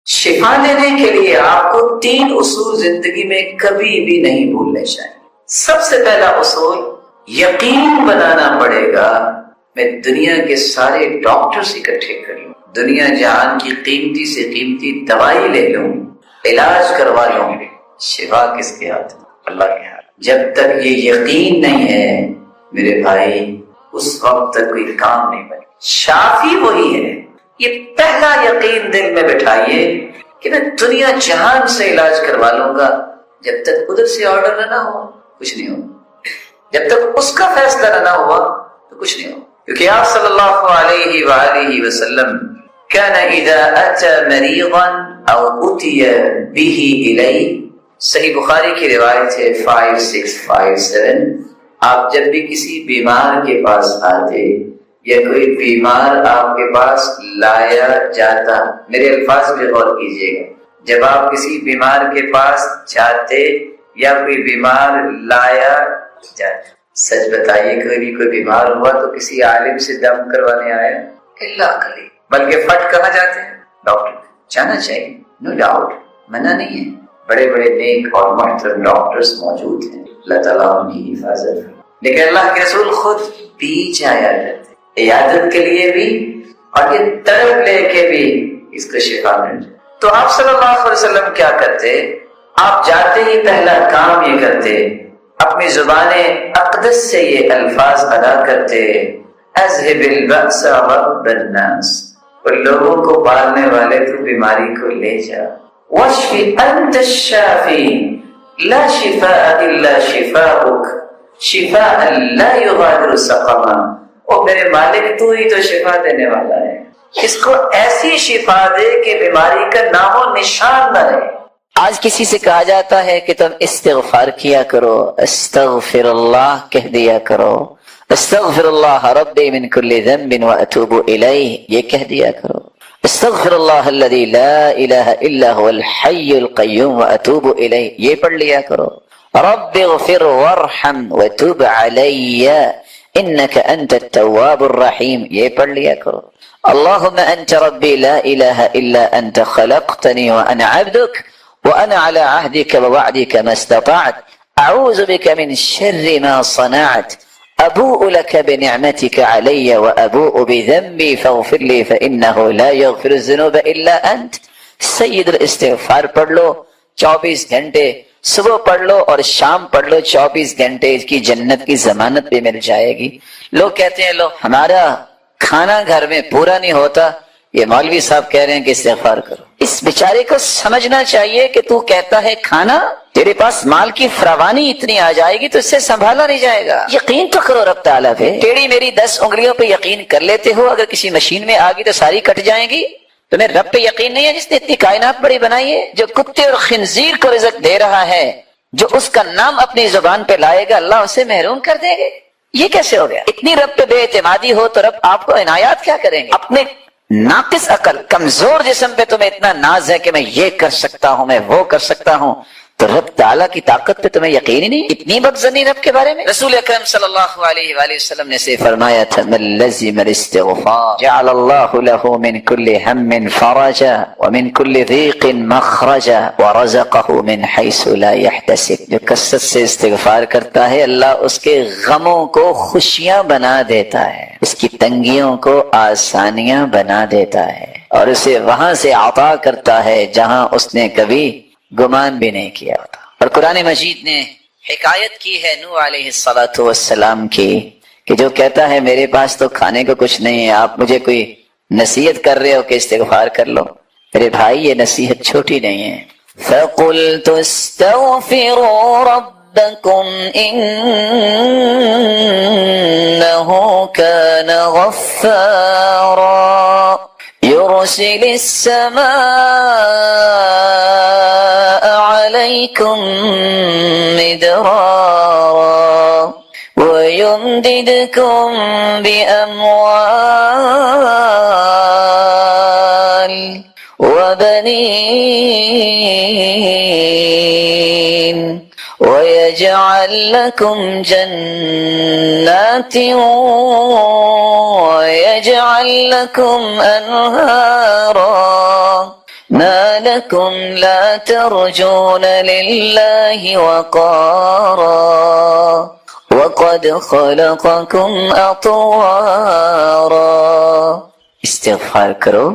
شفا دینے کے لیے آپ کو 3 اصول زندگی میں کبھی بھی نہیں بھولنے چاہیے۔ سب سے پہلا اصول، یقین بنانا پڑے گا میں دنیا کے سارے ڈاکٹرز اکٹھے کر لوں، دنیا جہان کی قیمتی سے قیمتی دوائی لے لوں، علاج کروا لوں، شفا کس کے ہاتھ میں؟ اللہ کے ہاتھ۔ جب تک یہ یقین نہیں ہے میرے بھائی، اس وقت تک کوئی کام نہیں بنے۔ شافی وہی ہے۔ یہ پہلا یقین دل میں بٹھائیے کہ میں دنیا جہان سے علاج کروا لوں گا، جب تک ادھر سے آرڈر نہ ہو کچھ نہیں ہو، جب تک اس کا فیصلہ نہ ہوا تو کچھ نہیں ہو۔ کیونکہ آپ صلی اللہ علیہ وآلہ وسلم كان اذا اتى مريضا او اتي به الیہ، صحیح بخاری کی روایت ہے 5657، آپ جب بھی کسی بیمار کے پاس آتے یا کوئی بیمار آپ کے پاس لایا جاتا، میرے الفاظ پہ غور کیجیے گا، جب آپ کسی بیمار کے پاس جاتے یا کوئی بیمار لایا جاتا، سچ بتائیے کبھی کوئی بیمار ہوا تو کسی عالم سے دم کروانے آیا؟ اللہ کلی، بلکہ فٹ کہاں جاتے ہیں؟ ڈاکٹر جانا چاہیے، نو ڈاؤٹ، منع نہیں ہے، بڑے بڑے نیک اور محترم ڈاکٹرز موجود ہیں، اللہ تعالیٰ ان کی حفاظت کرے۔ لیکن اللہ کے رسول خود بیچ آیا کرتے عیادت کے لیے بھی اور یہ طلب لے کے بھی اس کو شفا مل جائے۔ تو آپ صلی اللہ علیہ وسلم کیا کرتے؟ آپ جاتے ہی پہلا کام یہ کرتے، اپنی زبان اقدس سے یہ الفاظ ادا کرتے، اذهب البأس رب الناس، اور لوگوں کو پالنے والے تو بیماری کو لے جا، واشفی انت الشافی لا شفاء الا شفاؤک شفاء لا یغادر سقما، اور میرے مالک تو ہی تو شفا دینے والا ہے، اس کو ایسی شفا دے کہ بیماری کا نام و نشان نہ رہے۔ آج کسی سے کہا جاتا ہے کہ تم استغفار کیا کرو، استغفر اللہ کہہ دیا کرو، استغفر اللہ ربی من کل ذنب واتوب الیہ یہ کہہ دیا کرو، استغفر اللہ الذی لا الہ الا هو الحی القیوم واتوب الیہ یہ پڑھ لیا کرو، رب اغفر وارحم وتوب علی انک انت التواب الرحیم یہ پڑھ لیا کرو، اللہم انت ربی لا الہ الا انت خلقتنی وانا عبدک وانا على عهدك ووعدك ما استطعت اعوذ بك من شر ما صنعت ابوء لك بنعمتك علي وابوء بذنبي فاغفر لي فانه لا يغفر الذنوب الا انت۔ سید الاستغفار پڑھ لو 24 گھنٹے، صبح پڑھ لو اور شام پڑھ لو 24 گھنٹے، اس کی جنت کی ضمانت بھی مل جائے گی۔ لوگ کہتے ہیں لو ہمارا کھانا گھر میں پورا نہیں ہوتا، یہ مولوی صاحب کہہ رہے ہیں کہ استغفار کرو۔ اس بیچارے کو سمجھنا چاہیے کہ تو کہتا ہے کھانا، تیرے پاس مال کی فراوانی اتنی آ جائے گی تو اس سے سنبھالا نہیں جائے گا۔ یقین تو کرو رب تعالیٰ پہ، ٹیڑھی میری 10 انگلیوں پہ یقین کر لیتے ہو، اگر کسی مشین میں آ گئی تو ساری کٹ جائیں گی۔ تمہیں رب پہ یقین نہیں ہے جس نے اتنی کائنات بڑی بنائی ہے، جو کتے اور خنزیر کو رزق دے رہا ہے، جو اس کا نام اپنی زبان پہ لائے گا اللہ اسے محروم کر دیں گے؟ یہ کیسے ہو گیا؟ اتنی رب پہ بے اعتمادی ہو تو رب آپ کو عنایات کیا کریں گے؟ اپنے ناقص عقل کمزور جسم پہ تمہیں اتنا ناز ہے کہ میں یہ کر سکتا ہوں، میں وہ کر سکتا ہوں، تو رب تعالیٰ کی طاقت پہ تمہیں یقین ہی نہیں، اتنی بدظنی رب کے بارے میں۔ رسول اکرم صلی اللہ علیہ وآلہ وسلم نے سے فرمایا تھا من لزم الاستغفار جعل اللہ له من كل هم فرجا ومن كل ضيق مخرجا ورزقه من حيث لا يحتسب، جو کثرت سے استغفار کرتا ہے اللہ اس کے غموں کو خوشیاں بنا دیتا ہے، اس کی تنگیوں کو آسانیاں بنا دیتا ہے، اور اسے وہاں سے عطا کرتا ہے جہاں اس نے کبھی گمان بھی نہیں کیا ہوتا۔ اور قرآن مجید نے حکایت کی ہے نوح علیہ السلام کی، کہ جو کہتا ہے میرے پاس تو کھانے کو کچھ نہیں ہے، آپ مجھے کوئی نصیحت کر رہے ہو کہ استغفار کر لو، میرے بھائی یہ نصیحت چھوٹی نہیں ہے۔ فَقُلْتُ اسْتَغْفِرُوا رَبَّكُمْ إِنَّهُ كَانَ غَفَّارًا يُرْسِلِ السَّمَاءَ عَلَيْكُمْ مِدْرَارًا وَيُمْدِدْكُمْ بِأَمْوَالٍ وَبَنِينَ وَيَجْعَلْ لَكُمْ جَنَّاتٍ وَيَجْعَلْ لَكُمْ أَنْهَارًا مَا ما لكم لا ترجون لله وقارا وقد خلقكم اطوارا. استغفار کرو.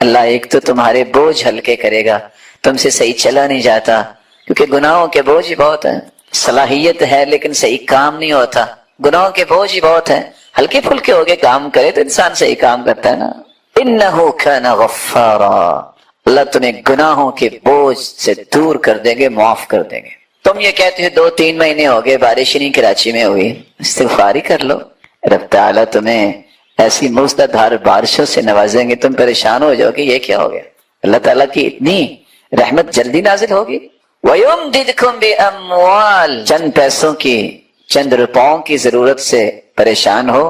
اللہ ایک تو تمہارے بوجھ ہلکے کرے گا، تم سے صحیح چلا نہیں جاتا کیونکہ گناہوں کے بوجھ ہی بہت ہیں. صلاحیت ہے لیکن صحیح کام نہیں ہوتا، گناہوں کے بوجھ ہی بہت ہیں. ہلکے پھلکے ہو کے کام کرے تو انسان صحیح کام کرتا ہے نا. انہ کان غفارا. اللہ تمہیں گناہوں کے بوجھ سے دور کر دیں گے، معاف کر دیں گے. تم یہ کہتے ہو 2-3 مہینے ہو گئے بارش نہیں کراچی میں ہوئی، استغفار ہی کر لو. رب تعالیٰ تمہیں ایسی موسلادھار بارشوں سے نوازیں گے تم پریشان ہو جاؤ کہ یہ کیا ہو گیا. اللہ تعالیٰ کی اتنی رحمت جلدی نازل ہوگی. وَيُمْدِدْكُمْ بِأَمْوَالٍ. چند پیسوں کی، چند روپوں کی ضرورت سے پریشان ہو،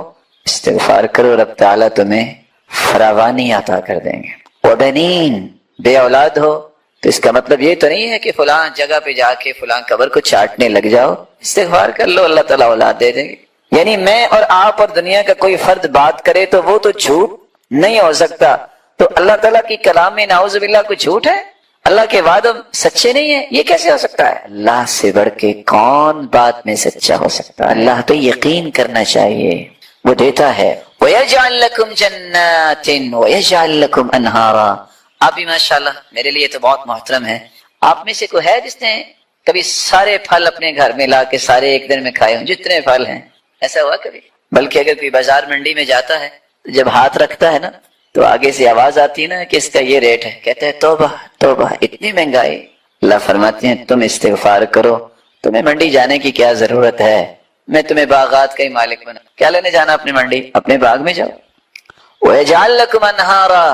استغفار کرو، رب تعالیٰ تمہیں فراوانی عطا کر دیں گے. وَبَنِينَ. بے اولاد ہو تو اس کا مطلب یہ تو نہیں ہے کہ فلاں جگہ پہ جا کے فلاں قبر کو چاٹنے لگ جاؤ. استغفار کر لو، اللہ تعالیٰ اولاد دے دیں گے. یعنی میں اور آپ اور دنیا کا کوئی فرد بات کرے تو وہ تو جھوٹ نہیں ہو سکتا، تو اللہ تعالیٰ کی کلام میں نعوذ باللہ کوئی جھوٹ ہے؟ اللہ کے وعدے سچے نہیں ہیں؟ یہ کیسے ہو سکتا ہے؟ اللہ سے بڑھ کے کون بات میں سچا ہو سکتا ہے؟ اللہ پہ یقین کرنا چاہیے، وہ دیتا ہے. وَيَجْعَلْ لَكُمْ جَنَّاتٍ وَيَجْعَلْ لَكُمْ أَنْهَارًا. آپ بھی ماشاءاللہ میرے لیے تو بہت محترم ہے. آپ میں سے کوئی ہے جس نے کبھی سارے پھل اپنے گھر میں لا کے سارے ایک دن میں کھائے ہوں؟ جتنے پھل ہیں ایسا ہوا کبھی؟ بلکہ اگر کوئی بازار منڈی میں جاتا ہے تو جب ہاتھ رکھتا ہے نا تو آگے سے آواز آتی ہے نا کہ اس کا یہ ریٹ ہے، کہتا ہے توبہ توبہ اتنی مہنگائی. اللہ فرماتے ہیں تم استغفار کرو، تمہیں منڈی جانے کی کیا ضرورت ہے؟ میں تمہیں باغات کا ہی مالک بنا. کیا لینے جانا اپنی منڈی؟ اپنے باغ میں جاؤ. وَيَجْعَلْ لَكُمْ أَنْهَارًا.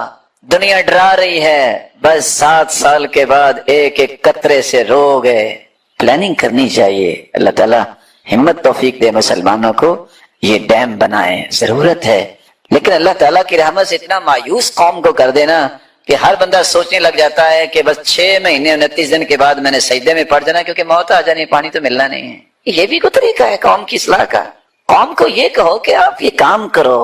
دنیا ڈرا رہی ہے بس 7 سال کے بعد ایک ایک قطرے سے رو گئے. پلاننگ کرنی چاہیے. اللہ تعالیٰ ہمت توفیق دے مسلمانوں کو، یہ ڈیم بنائیں، ضرورت ہے. لیکن اللہ تعالیٰ کی رحمت سے اتنا مایوس قوم کو کر دینا کہ ہر بندہ سوچنے لگ جاتا ہے کہ بس 6 مہینے 29 دن کے بعد میں نے سجدے میں پڑ جانا کیونکہ موت آ جانی، پانی تو ملنا نہیں ہے. یہ بھی کوئی طریقہ ہے قوم کی اصلاح کا؟ قوم کو یہ کہو کہ آپ یہ کام کرو،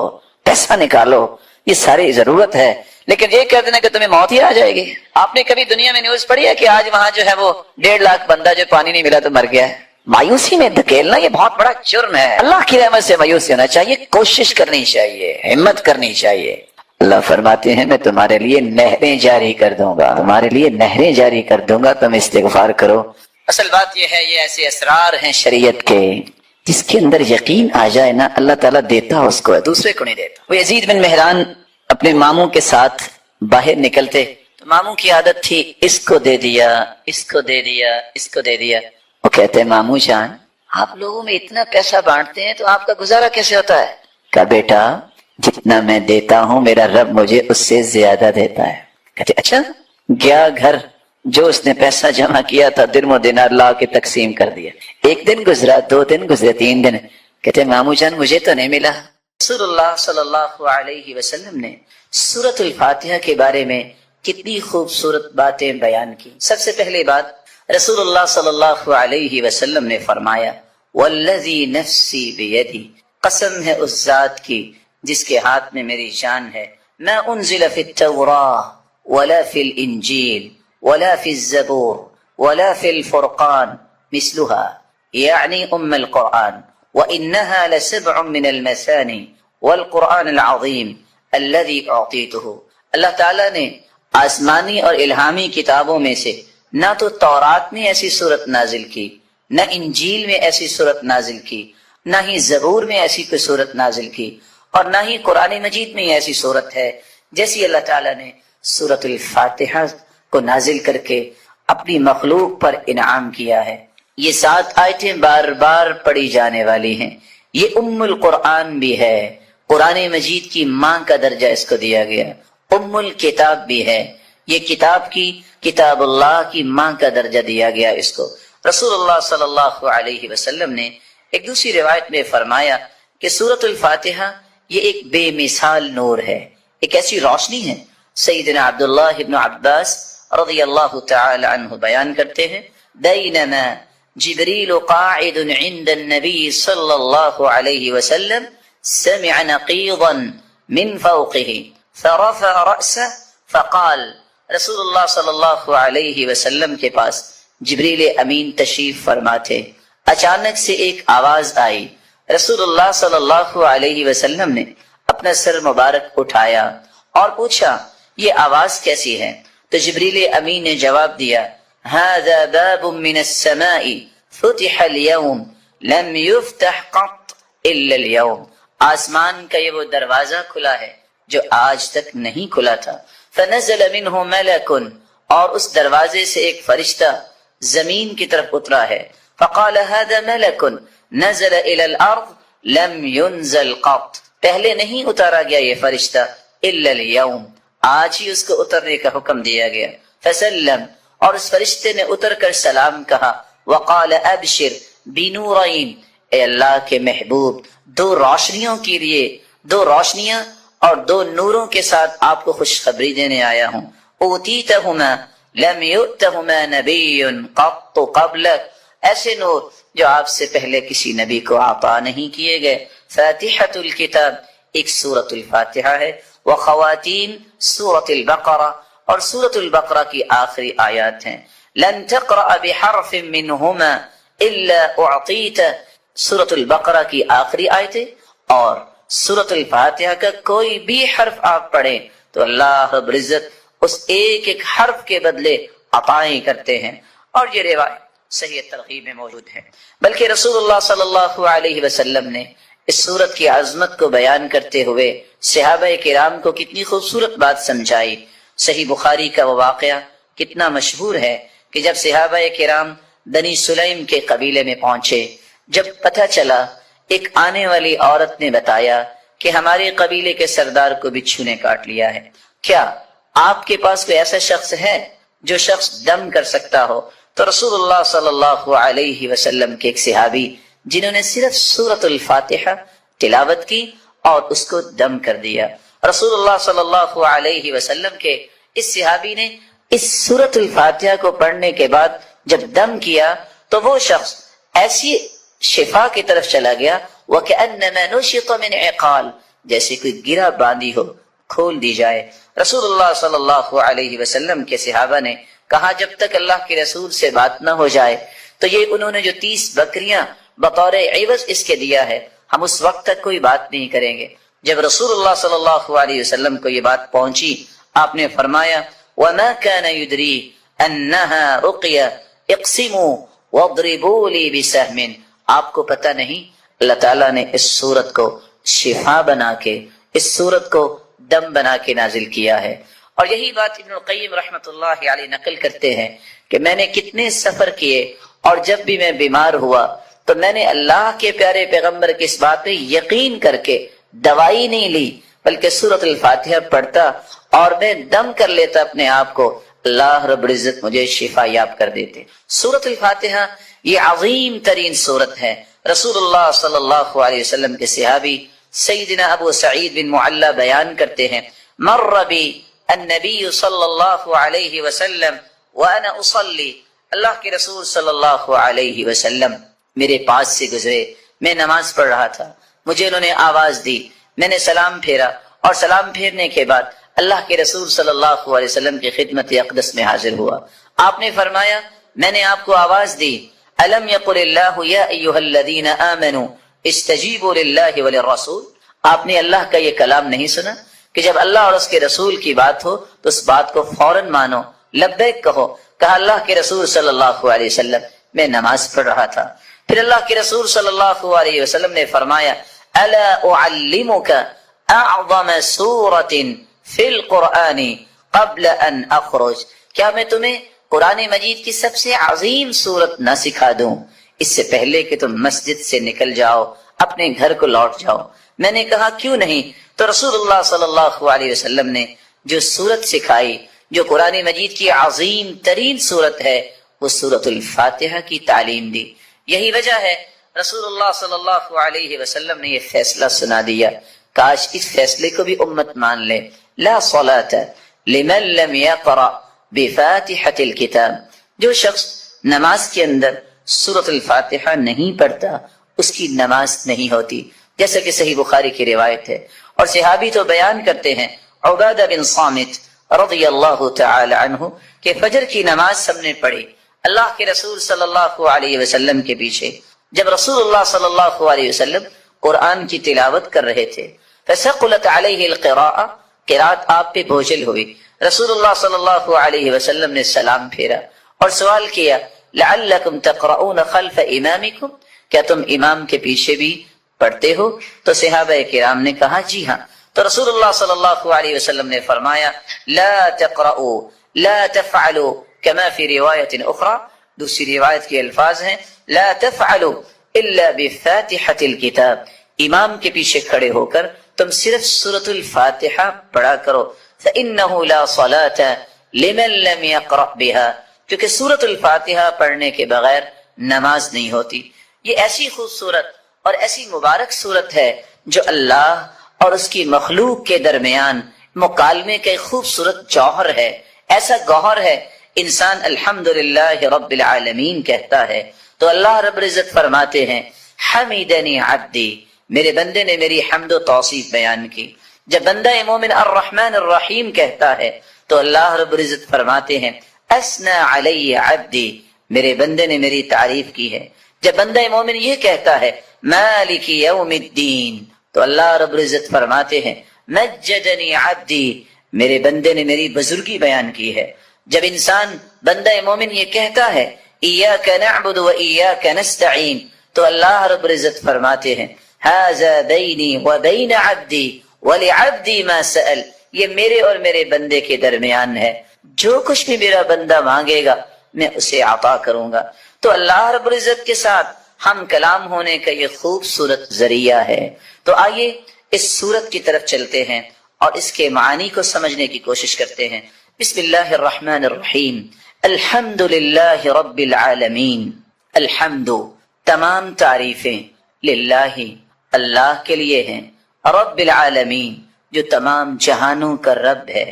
پیسہ نکالو، یہ ساری ضرورت ہے، لیکن یہ کہہ دینا کہ تمہیں موت ہی آ جائے گی. آپ نے کبھی دنیا میں نیوز پڑھی ہے کہ آج وہاں جو ہے وہ 1.5 لاکھ بندہ جو پانی نہیں ملا تو مر گیا ہے؟ مایوسی میں دھکیلنا یہ بہت بڑا جرم ہے. اللہ کی رحمت سے مایوس ہونا چاہیے، کوشش کرنی چاہیے، ہمت کرنی چاہیے. اللہ فرماتے ہیں میں تمہارے لیے نہریں جاری کر دوں گا، تمہارے لیے نہریں جاری کر دوں گا، تم استغفار کرو. اصل بات یہ ہے، یہ ایسے اسرار ہیں شریعت کے جس کے اندر یقین آ جائے نا اللہ تعالیٰ دیتا اس کو ہے، دوسرے کو نہیں دیتا. وہ یزید بن مہران اپنے ماموں کے ساتھ باہر نکلتے تو ماموں کی عادت تھی اس کو دے دیا، اس کو دے دیا، اس کو دے دیا. وہ کہتے ہیں ماموں جان آپ لوگوں میں اتنا پیسہ بانٹتے ہیں تو آپ کا گزارا کیسے ہوتا ہے؟ کہا بیٹا جتنا میں دیتا ہوں میرا رب مجھے اس سے زیادہ دیتا ہے. کہتے اچھا. گیا گھر، جو اس نے پیسہ جمع کیا تھا درم و دینار لا کے تقسیم کر دیا. 1 دن گزرا، 2 دن گزرے، 3 دن. کہتے ماموں جان مجھے تو نہیں ملا. رسول اللہ صلی اللہ علیہ وسلم نے سورۃ الفاتحہ کے بارے میں کتنی خوبصورت باتیں بیان کی. سب سے پہلے بات رسول اللہ صلی اللہ علیہ وسلم نے فرمایا والذی نفسی بیدی، قسم ہے اس ذات کی جس کے ہاتھ میں میری جان ہے، ما انزل فی التوراۃ ولا فی الانجیل ولا فی الزبور ولا فی الفرقان مثلها یعنی القرآن وانها لسبع من المثانی والقرآن العظیم الذي اعطیته. اللہ تعالیٰ نے آسمانی اور الہامی کتابوں میں سے نہ تو تورات میں ایسی صورت نازل کی، نہ انجیل میں ایسی صورت نازل کی، نہ ہی زبور میں ایسی کوئی صورت نازل کی، اور نہ ہی قرآن مجید میں ایسی صورت ہے جیسی اللہ تعالیٰ نے سورۃ الفاتحہ کو نازل کر کے اپنی مخلوق پر انعام کیا ہے. یہ 7 آیتیں بار بار پڑھی جانے والی ہیں. یہ القرآن بھی ہے، قرآن مجید کی ماں کا درجہ اس کو دیا گیا. الکتاب بھی ہے، یہ کتاب اللہ کی ماں کا درجہ دیا گیا اس کو. رسول اللہ صلی اللہ علیہ وسلم نے ایک دوسری روایت میں فرمایا کہ سورۃ الفاتحہ یہ ایک بے مثال نور ہے، ایک ایسی روشنی ہے. سیدنا عبداللہ ابن عباس رضی اللہ تعالی عنہ بیان کرتے ہیں بینما جبریل قاعد عند النبی صلی اللہ علیہ وسلم سمع نقیضا من فوقه فرفع رأسه فقال رسول اللہ صلی اللہ علیہ وسلم کے پاس جبریل امین تشریف فرما تھے۔ اچانک سے ایک آواز آئی۔ رسول اللہ صلی اللہ علیہ وسلم نے اپنا سر مبارک اٹھایا اور پوچھا یہ آواز کیسی ہے؟ تو جبریل امین نے جواب دیا هذا باب من السماء فتح اليوم لم يفتح قط الا اليوم، آسمان کا یہ وہ دروازہ کھلا ہے جو آج تک نہیں کھلا تھا۔ فنزل منه ملک، اور اس دروازے سے ایک فرشتہ زمین کی طرف اترا ہے۔ فقال هذا ملک نزل الى الارض لم ينزل قط، پہلے نہیں اتارا گیا یہ فرشتہ الا اليوم، آج ہی اس کو اترنے کا حکم دیا گیا۔ فسلم، اور اس فرشتے نے اتر کر سلام کہا۔ وقال ابشر بنورین، اے اللہ کے محبوب دو روشنیوں کے لیے، دو روشنیاں اور دو نوروں کے ساتھ آپ کو خوشخبری دینے آیا ہوں۔ اوتیتہما لم یؤتہما نبی قط قبلک، ایسے نور جو آپ سے پہلے کسی نبی کو عطا نہیں کیے گئے۔ فاتحۃ الکتاب، ایک سورۃ الفاتحہ ہے، وخواتیم سورۃ البقرہ، اور سورۃ البقرہ کی آخری آیات ہیں۔ لن تقرأ بحرف منہما الا اعطیت، سورۃ البقرہ کی آخری آیتیں اور سورۃ الفاتحہ کا کوئی بھی حرف آپ پڑھیں تو اللہ رب العزت اس ایک ایک حرف کے بدلے عطائیں کرتے ہیں، اور یہ روایت صحیح ترغیب میں موجود ہے۔ بلکہ رسول اللہ صلی اللہ علیہ وسلم نے اس سورت کی عظمت کو بیان کرتے ہوئے صحابہ کرام کو کتنی خوبصورت بات سمجھائی۔ صحیح بخاری کا وہ واقعہ کتنا مشہور ہے کہ جب صحابہ کرام بنی سلیم کے قبیلے میں پہنچے، جب پتہ چلا، ایک آنے والی عورت نے بتایا کہ ہمارے قبیلے کے سردار کو بچھو نے کاٹ لیا ہے، کیا آپ کے پاس کوئی ایسا شخص ہے جو شخص دم کر سکتا ہو؟ تو رسول اللہ صلی اللہ علیہ وسلم کے ایک صحابی جنہوں نے صرف سورۃ الفاتحہ تلاوت کی اور اس کو دم کر دیا، رسول اللہ صلی اللہ علیہ وسلم کے اس صحابی نے اس سورۃ الفاتحہ کو پڑھنے کے بعد جب دم کیا تو وہ شخص ایسی شفا کی طرف چلا گیا وَكَأَنَّمَا نُشِطَ مِنْ عِقَالٍ، جیسے کوئی گرہ باندھی ہو کھول دی جائے۔ رسول اللہ صلی اللہ علیہ وسلم کے صحابہ نے کہا جب تک اللہ کے رسول سے بات نہ ہو جائے تو یہ انہوں نے جو 30 بکریاں بطور عوض اس کے دیا ہے، ہم اس وقت تک کوئی بات نہیں کریں گے۔ جب رسول اللہ صلی اللہ علیہ وسلم کو یہ بات پہنچی، آپ نے فرمایا وَمَا كَانَ يُدْرِي أَنَّهَا رُقْيَ اقْسِمُوا وَاضْرِبُوا لِي بِسَهْمٍ، آپ کو پتہ نہیں اللہ تعالیٰ نے اس سورت کو شفا بنا کے، اس سورت کو دم بنا کے نازل کیا ہے۔ اور یہی بات ابن القیم رحمۃ اللہ علیہ نقل کرتے ہیں کہ میں نے کتنے سفر کیے اور جب بھی میں بیمار ہوا تو میں نے اللہ کے پیارے پیغمبر کی اس بات پہ یقین کر کے دوائی نہیں لی بلکہ سورۃ الفاتحہ پڑھتا اور میں دم کر لیتا اپنے آپ کو، اللہ رب العزت مجھے شفا یاب کر دیتے۔ سورۃ الفاتحہ یہ عظیم ترین سورت ہے۔ رسول اللہ صلی اللہ علیہ وسلم کے صحابی سیدنا ابو سعید بن معلی بیان کرتے ہیں مر بی النبی صلی اللہ علیہ وسلم وانا اصلی، اللہ کے رسول صلی اللہ علیہ وسلم میرے پاس سے گزرے، میں نماز پڑھ رہا تھا، مجھے انہوں نے آواز دی، میں نے سلام پھیرا اور سلام پھیرنے کے بعد اللہ کے رسول صلی اللہ علیہ وسلم کی خدمت اقدس میں حاضر ہوا۔ آپ نے فرمایا میں نے آپ کو آواز دی، الم یقل اللہ یا ایھا الذین آمنوا استجیبوا للہ وللرسول، آپ نے اللہ کا یہ کلام نہیں سنا کہ جب اللہ اور اس کے رسول کی بات ہو تو اس بات کو فوراً مانو، لبیک کہو۔ کہا اللہ کے رسول صلی اللہ علیہ وسلم میں نماز پڑھ رہا تھا۔ پھر اللہ کے رسول صلی اللہ علیہ وسلم نے فرمایا الا اعلمک اعظم سورۃ فی القرآن قبل ان اخرج، کیا میں تمہیں قرآن مجید کی سب سے عظیم سورت نہ سکھا دوں اس سے پہلے کہ تم مسجد سے نکل جاؤ، اپنے گھر کو لوٹ جاؤ؟ میں نے کہا کیوں نہیں؟ تو رسول اللہ صلی اللہ علیہ وسلم نے جو سورت سکھائی، جو قرآن مجید کی عظیم ترین سورت ہے، وہ سورۃ الفاتحہ کی تعلیم دی۔ یہی وجہ ہے رسول اللہ صلی اللہ علیہ وسلم نے یہ فیصلہ سنا دیا، کاش اس فیصلے کو بھی امت مان لے، لا صلاۃ لمن لم یقرأ بفاتحۃ الکتاب، جو شخص نماز کے اندر سورۃ الفاتحہ نہیں پڑھتا اس کی نماز نہیں ہوتی، جیسا کہ صحیح بخاری کی روایت ہے۔ اور صحابی تو بیان کرتے ہیں عبادہ بن صامت رضی اللہ تعالی عنہ کہ فجر کی نماز سب نے پڑھی اللہ کے رسول صلی اللہ علیہ وسلم کے پیچھے. جب رسول اللہ صلی اللہ علیہ وسلم قرآن کی تلاوت کر رہے تھے فثقلت علیہ القراءة، قرات آپ پہ بوجھل ہوئی. رسول اللہ صلی اللہ علیہ وسلم نے سلام پھیرا اور سوال کیا لعلکم تقرؤون خلف امامکم، کیا تم امام کے پیچھے بھی پڑھتے ہو؟ تو صحابہ کرام نے کہا جی ہاں. تو رسول اللہ صلی اللہ علیہ وسلم نے فرمایا لا تقرؤوا لا تفعلوا كما في روایت اخرى، دوسری روایت کے الفاظ ہیں لا تفعلوا الا بفاتحة الكتاب، امام کے پیچھے کھڑے ہو کر تم صرف سورۃ الفاتحہ پڑھا کرو. فإنه لا صلاة لمن لم يقرأ بها، کیونکہ سورۃ الفاتحہ پڑھنے کے بغیر نماز نہیں ہوتی. یہ ایسی خوبصورت اور ایسی مبارک صورت ہے جو اللہ اور اس کی مخلوق کے درمیان مکالمے کا ایک خوبصورت جوہر ہے. ایسا گوہر ہے انسان الحمدللہ رب العالمین کہتا ہے تو اللہ رب العزت فرماتے ہیں حمیدنی عبدی، میرے بندے نے میری حمد و توصیف بیان کی. جب بندہ مومن الرحمن الرحیم کہتا ہے تو اللہ رب العزت فرماتے ہیں اثنى علی عبدی، میرے بندے نے میری تعریف کی ہے. جب بندہ مومن یہ کہتا ہے مالک یوم الدین تو اللہ رب العزت فرماتے ہیں مجدنی عبدی، میرے بندے نے میری بزرگی بیان کی ہے. جب انسان بندہ مومن یہ کہتا ہے ایاک نعبد و ایاک نستعین تو اللہ رب العزت فرماتے ہیں ھذا بینی و بین عبدی ولعبدی ما سأل، یہ میرے اور میرے بندے کے درمیان ہے، جو کچھ بھی میرا بندہ مانگے گا میں اسے عطا کروں گا. تو اللہ رب العزت کے ساتھ ہم کلام ہونے کا یہ خوبصورت ذریعہ ہے. تو آئیے اس سورت کی طرف چلتے ہیں اور اس کے معانی کو سمجھنے کی کوشش کرتے ہیں. بسم اللہ الرحمن الرحیم. الحمد للہ رب العالمین. الحمد، تمام تعریفیں، للہ، اللہ کے لیے ہیں، رب العالمین، جو تمام جہانوں کا رب ہے،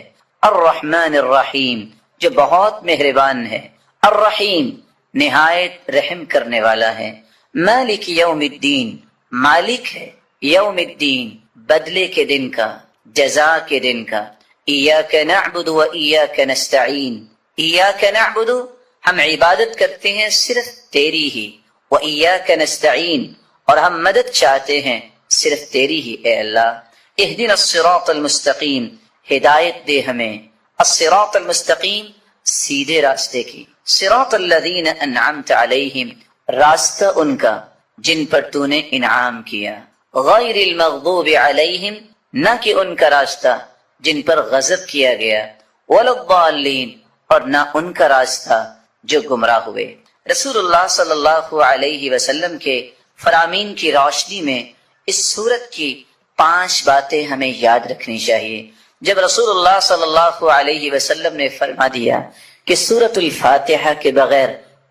الرحمن الرحیم، جو بہت مہربان ہے، الرحیم، نہایت رحم کرنے والا ہے، مالک یوم الدین، مالک ہے یوم الدین، بدلے کے دن کا، جزا کے دن کا. ایاک نعبد و ایاک نستعین، ایاک نعبد، ہم عبادت کرتے ہیں صرف تیری ہی، و ایاک نستعین، اور ہم مدد چاہتے ہیں صرف تیری ہی اے اللہ. اہدنا الصراط المستقیم، ہدایت دے ہمیں، الصراط المستقیم، سیدھے راستے کی. صراط الذین انعمت علیہم، راستہ ان کا جن پر تو نے انعام کیا. غیر المغضوب علیہم، نہ کہ ان کا راستہ جن پر غضب کیا گیا. ولا الضالین، اور نہ ان کا راستہ جو گمراہ ہوئے. رسول اللہ صلی اللہ علیہ وسلم کے فرامین کی روشنی میں اس سورت کی 5 باتیں ہمیں یاد رکھنی چاہیے. جب رسول اللہ صلی اللہ علیہ وسلم نے فرما دیا کہ سورۃ الفاتحہ کے بغیر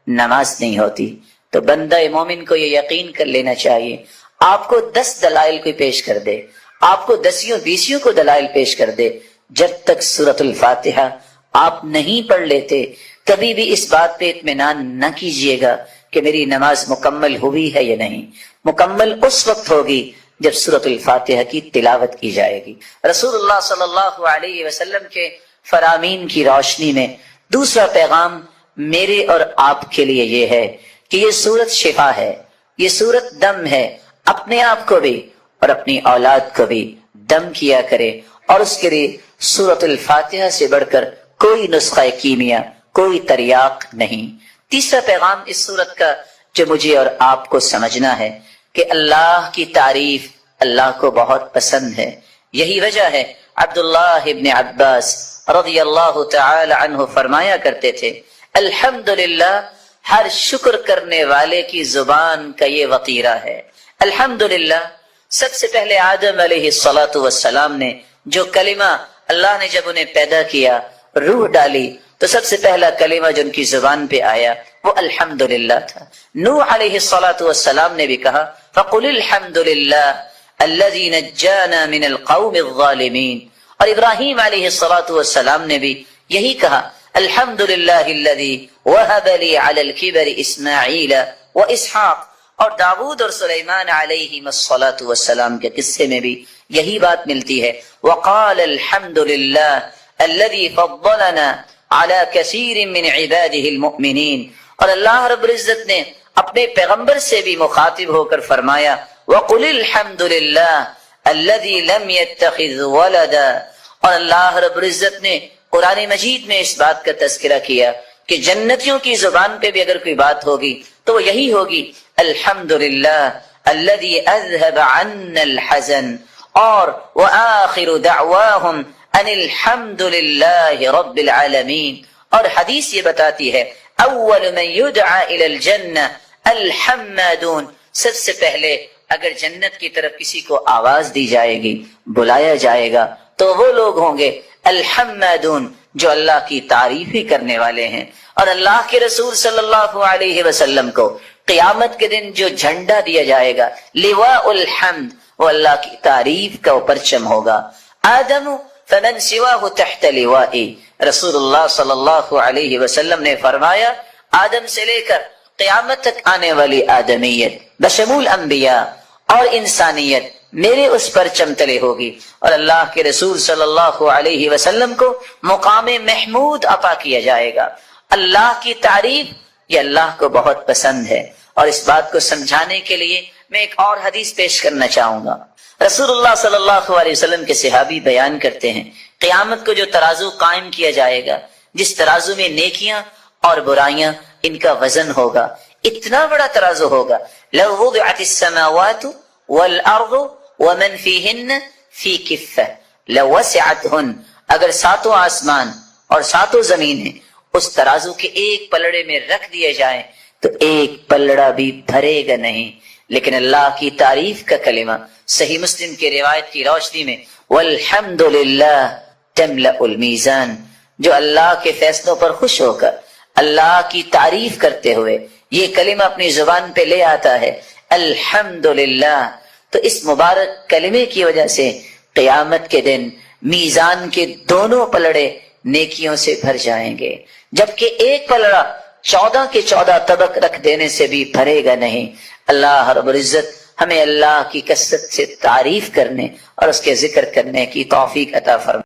نماز نہیں ہوتی تو بندہ مومن کو یہ یقین کر لینا چاہیے آپ کو 10 دلائل کوئی پیش کر دے، آپ کو 10 کو دلائل پیش کر دے، جب تک سورۃ الفاتحہ آپ نہیں پڑھ لیتے کبھی بھی اس بات پہ اطمینان نہ کیجیے گا کہ میری نماز مکمل ہوئی ہے یا نہیں. مکمل اس وقت ہوگی جب سورۃ الفاتحہ کی تلاوت کی جائے گی. رسول اللہ صلی اللہ علیہ وسلم کے فرامین کی روشنی میں دوسرا پیغام میرے اور آپ کے لیے یہ ہے کہ یہ سورت شفا ہے، یہ سورت دم ہے. اپنے آپ کو بھی اور اپنی اولاد کو بھی دم کیا کرے، اور اس کے لیے سورۃ الفاتحہ سے بڑھ کر کوئی نسخہ کیمیا، کوئی تریاق نہیں. تیسرا پیغام اس سورت کا جو مجھے اور آپ کو سمجھنا ہے کہ اللہ کی تعریف اللہ کو بہت پسند ہے. یہی وجہ ہے عبداللہ ابن عباس رضی اللہ تعالی عنہ فرمایا کرتے تھے الحمدللہ، ہر شکر کرنے والے کی زبان کا یہ وقیرہ ہے. الحمدللہ، سب سے پہلے آدم علیہ السلام نے جو کلمہ اللہ نے جب انہیں پیدا کیا، روح ڈالی، تو سب سے پہلا کلمہ جو ان کی زبان پہ آیا وہ الحمدللہ تھا. نوح علیہ السلام نے بھی کہا فَقُلِ الْحَمْدُ لِلَّهِ الَّذِي نَجَّانَا مِنَ الْقَوْمِ الظَّالِمِينَ. اور ابراہیم علیہ السلام نے بھی یہی کہا الحمدللہ الذی وَهَبَ لِي عَلَى الْكِبَرِ إِسْمَاعِيلَ وَإِسْحَاقَ. اور داؤد اور سلیمان علیہم الصلاۃ والسلام کے قصے میں بھی یہی بات ملتی ہے. وقال الحمد للہ الذي فضلنا على كثير من عباده المؤمنين. اور اللہ رب العزت نے اپنے پیغمبر سے بھی مخاطب ہو کر فرمایا وَقُلِ الْحَمْدُ لِلَّهِ الَّذِي لَمْ يَتَّخِذْ وَلَدًا. اور اللہ رب العزت نے قرآن مجید میں اس بات کا تذکرہ کیا کہ جنتیوں کی زبان پہ بھی اگر کوئی بات ہوگی تو وہ یہی ہوگی الحمدللہ الذی اذهب عنا الحزن. اور وآخر دعواہم ان الحمدللہ رب العالمین. اور حدیث یہ بتاتی ہے اول من یدعا الی الجنہ الحمادون. سب سے پہلے اگر جنت کی طرف کسی کو آواز دی جائے گی، بلایا جائے گا، تو وہ لوگ ہوں گے الحمادون جو اللہ کی تعریف ہی کرنے والے ہیں. اور اللہ کے رسول صلی اللہ علیہ وسلم کو قیامت کے دن جو جھنڈا دیا جائے گا لواء الحمد، وہ اللہ کی تعریف کا پرچم ہوگا. آدم فمن سواہ تحت لوائی. رسول اللہ صلی اللہ علیہ وسلم نے فرمایا آدم سے لے کر قیامت تک آنے والی آدمیت بشمول انبیاء اور انسانیت میرے اس پرچم تلے ہوگی. اور اللہ کے رسول صلی اللہ علیہ وسلم کو مقام محمود عطا کیا جائے گا. اللہ کی تعریف یہ اللہ کو بہت پسند ہے. اور اس بات کو سمجھانے کے لیے میں ایک اور حدیث پیش کرنا چاہوں گا. رسول اللہ صلی اللہ علیہ وسلم کے صحابی بیان کرتے ہیں قیامت کو جو ترازو قائم کیا جائے گا، جس ترازو میں نیکیاں اور برائیاں ان کا وزن ہوگا، اتنا بڑا ترازو ہوگا لو وضعت السماوات والارض ومن فیہن فی کفہ لوسعتہن. اگر ساتوں آسمان اور ساتوں زمینیں اس ترازو کے ایک پلڑے میں رکھ دیے جائیں تو ایک پلڑا بھی بھرے گا نہیں. لیکن اللہ کی تعریف کا کلمہ صحیح مسلم کی روایت کی روشنی میں والحمدللہ تملأ المیزان، جو اللہ کے فیصلوں پر خوش ہو کر اللہ کی تعریف کرتے ہوئے یہ کلمہ اپنی زبان پہ لے آتا ہے الحمدللہ، تو اس مبارک کلمے کی وجہ سے قیامت کے دن میزان کے دونوں پلڑے نیکیوں سے بھر جائیں گے، جبکہ ایک پلڑا 14 کے 14 طبق رکھ دینے سے بھی بھرے گا نہیں. اللہ رب العزت ہمیں اللہ کی کثرت سے تعریف کرنے اور اس کے ذکر کرنے کی توفیق عطا فرمائے.